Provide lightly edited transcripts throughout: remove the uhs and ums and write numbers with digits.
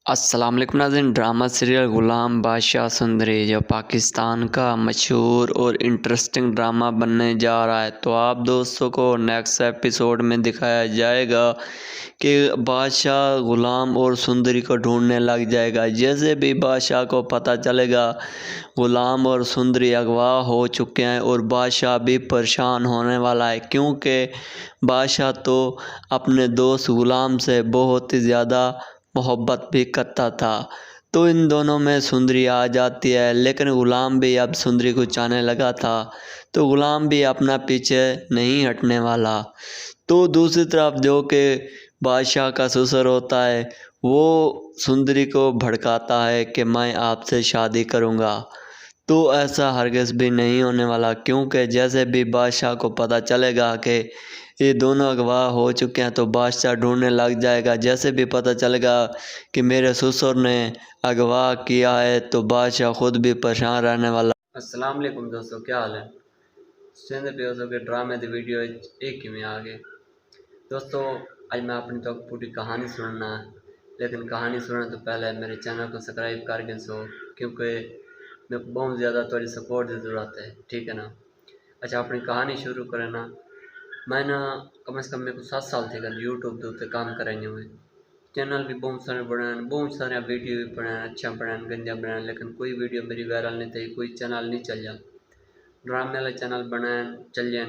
अस्सलाम वालेकुम नाज़रीन। ड्रामा सीरियल ग़ुलाम बादशाह सुंदरी जो पाकिस्तान का मशहूर और इंटरेस्टिंग ड्रामा बनने जा रहा है, तो आप दोस्तों को नेक्स्ट एपिसोड में दिखाया जाएगा कि बादशाह ग़ुलाम और सुंदरी को ढूंढने लग जाएगा। जैसे भी बादशाह को पता चलेगा ग़ुलाम और सुंदरी अगवा हो चुके हैं और बादशाह भी परेशान होने वाला है, क्योंकि बादशाह तो अपने दोस्त ग़ुलाम से बहुत ही ज़्यादा मोहब्बत भी करता था। तो इन दोनों में सुंदरी आ जाती है, लेकिन ग़ुलाम भी अब सुंदरी को चाहने लगा था, तो ग़ुलाम भी अपना पीछे नहीं हटने वाला। तो दूसरी तरफ जो कि बादशाह का ससुर होता है, वो सुंदरी को भड़काता है कि मैं आपसे शादी करूँगा। तो ऐसा हरगिज़ भी नहीं होने वाला, क्योंकि जैसे भी बादशाह को पता चलेगा कि ये दोनों अगवा हो चुके हैं, तो बादशाह ढूंढने लग जाएगा। जैसे भी पता चलेगा कि मेरे ससुर ने अगवा किया है, तो बादशाह खुद भी परेशान रहने वाला। अस्सलाम वालेकुम दोस्तों, क्या हाल है? चैनल पे हो के ड्रामे दी वीडियो एक ही में आ गए। दोस्तों आज मैं अपनी तो पूरी कहानी सुनना है, लेकिन कहानी सुनने तो पहले मेरे चैनल को सब्सक्राइब करके सो, क्योंकि मैं बहुत ज़्यादा थोड़ी सपोर्ट की ज़रूरत है, ठीक है ना। अच्छा, अपनी कहानी शुरू करें ना। मैं ना कम से कम मेरे को 7 साल थे यूट्यूब के उत्ते काम करेंगे हुए। चैनल भी बहुत सारे बनाए, बहुत सारे वीडियो भी बनाए, अच्छा बनाए, गंदा बनाए, लेकिन कोई वीडियो मेरी वायरल नहीं थी, कोई चैनल नहीं चल जा। ड्रामे वाले चैनल बनाए चल जाए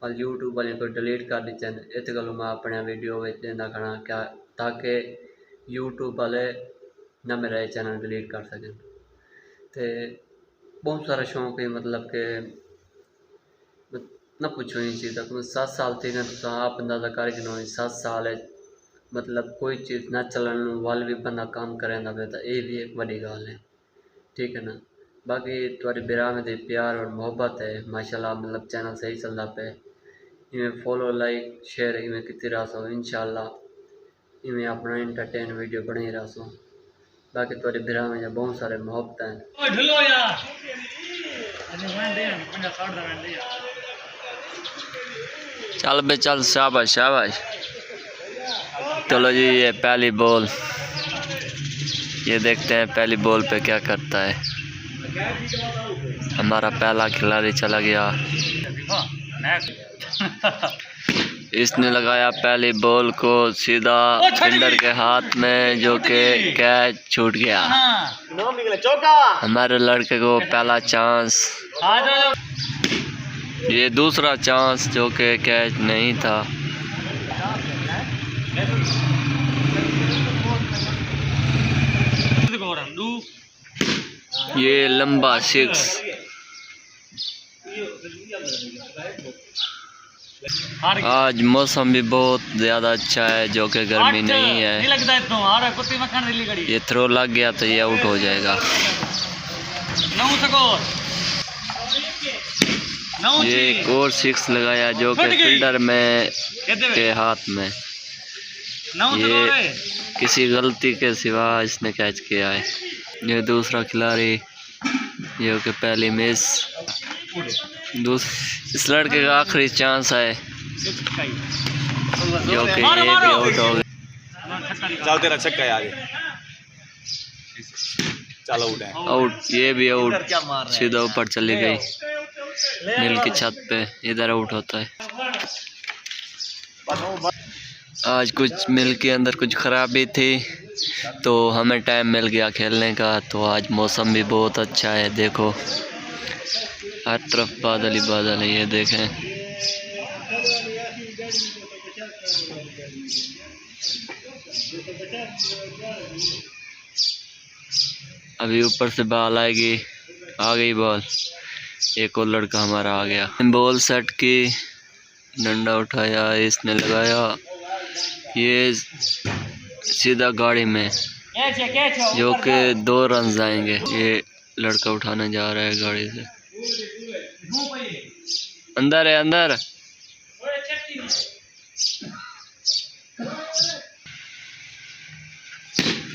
और यूट्यूब वाले को डिलीट कर दी चैनल। इत गल मैं अपने वीडियो देना खड़ा क्या, ताकि यूट्यूब वाले ना मेरा चैनल डिलीट कर सकें। तो बहुत सारा शौक है, मतलब के ना पूछो ये चीज़ तक। 7 साल थे तो आप अंदाज़ा करके नो 7 साल है, मतलब कोई चीज़ ना चलन वाल भी बंदा काम करे ना बेटा, ये भी एक बड़ी गल है, ठीक है ना। बाकी तुम्हारी बिरा में प्यार और मोहब्बत है माशाल्लाह, मतलब चैनल सही चलता पे। इवें फॉलो लाइक शेयर इवें कितनी रहा सो, इंशाल्लाह इवें अपना एंटरटेन वीडियो बने रहा सो। बाकी तुम्हारी बिरा में बहुत सारे मोहब्बत हैं। चल बे चल, शाबाश शाबाश। चलो जी, ये पहली बॉल, ये देखते हैं पहली बॉल पे क्या करता है। हमारा पहला खिलाड़ी चला गया, इसने लगाया पहली बॉल को सीधा फील्डर के हाथ में, जो कि कैच छूट गया। हमारे लड़के को पहला चांस, ये दूसरा चांस जो कि कैच नहीं था। ये लंबा 6। आज मौसम भी बहुत ज़्यादा अच्छा है, जो कि गर्मी नहीं है। ये थ्रो लग गया तो ये आउट हो जाएगा। ये एक और 6 लगाया, जो कि फील्डर में के हाथ में। ये किसी गलती के सिवा इसने कैच किया है। ये दूसरा खिलाड़ी, जो कि पहली मिस। इस लड़के का आखिरी चांस है, जो कि ये भी आउट हो गया। चल तेरा छक्का यार, चल आउट है। आउट, ये भी आउट, सीधा ऊपर चली गई मिल की छत पे, इधर आउट होता है। आज कुछ मिल के अंदर कुछ खराबी थी, तो हमें टाइम मिल गया खेलने का। तो आज मौसम भी बहुत अच्छा है, देखो हर तरफ बादल ही बादल है, ये देखें। अभी ऊपर से बॉल आएगी, आ गई बॉल। एक और लड़का हमारा आ गया, बॉल सेट की, डंडा उठाया, इसने लगाया, ये सीधा गाड़ी में, जो कि 2 रन आएंगे। ये लड़का उठाने जा रहा है गाड़ी से, अंदर है अंदर।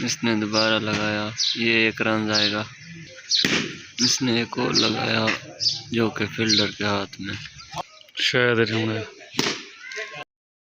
इसने दोबारा लगाया, ये 1 रन आएगा। इसने एक और लगाया, जो कि फील्डर के हाथ में शायद।